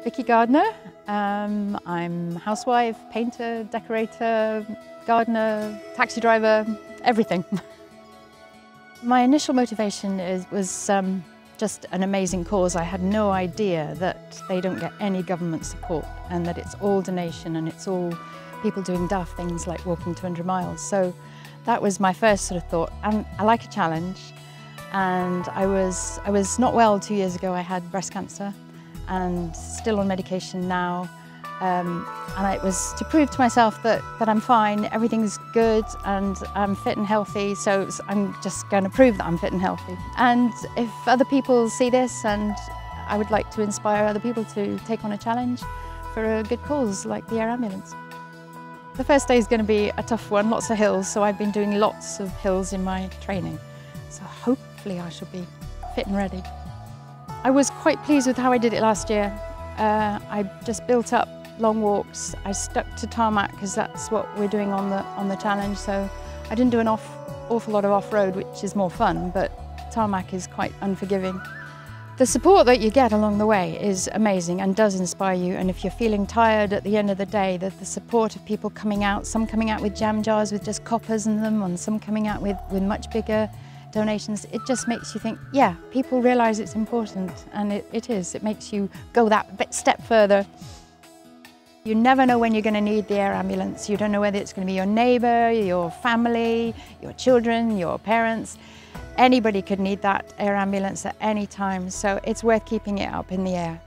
Vicky Gardner. I'm housewife, painter, decorator, gardener, taxi driver, everything. My initial motivation was just an amazing cause. I had no idea that they don't get any government support and that it's all donation and it's all people doing daft things like walking 200 miles. So that was my first sort of thought. And I like a challenge. And I was not well 2 years ago. I had breast cancer and still on medication now. And it was to prove to myself that I'm fine, everything's good and I'm fit and healthy, so I'm just going to prove that I'm fit and healthy. And if other people see this, and I would like to inspire other people to take on a challenge for a good cause like the air ambulance. The first day is going to be a tough one, lots of hills, so I've been doing lots of hills in my training. So hopefully I should be fit and ready. I was quite pleased with how I did it last year. I just built up long walks. I stuck to tarmac because that's what we're doing on the challenge. So I didn't do an awful lot of off-road, which is more fun, but tarmac is quite unforgiving. The support that you get along the way is amazing and does inspire you. And if you're feeling tired at the end of the day, the support of people coming out, some coming out with jam jars with just coppers in them, and some coming out with much bigger donations, it just makes you think, yeah, people realise it's important, and it is. It makes you go that step further. You never know when you're going to need the air ambulance. You don't know whether it's going to be your neighbour, your family, your children, your parents. Anybody could need that air ambulance at any time, so it's worth keeping it up in the air.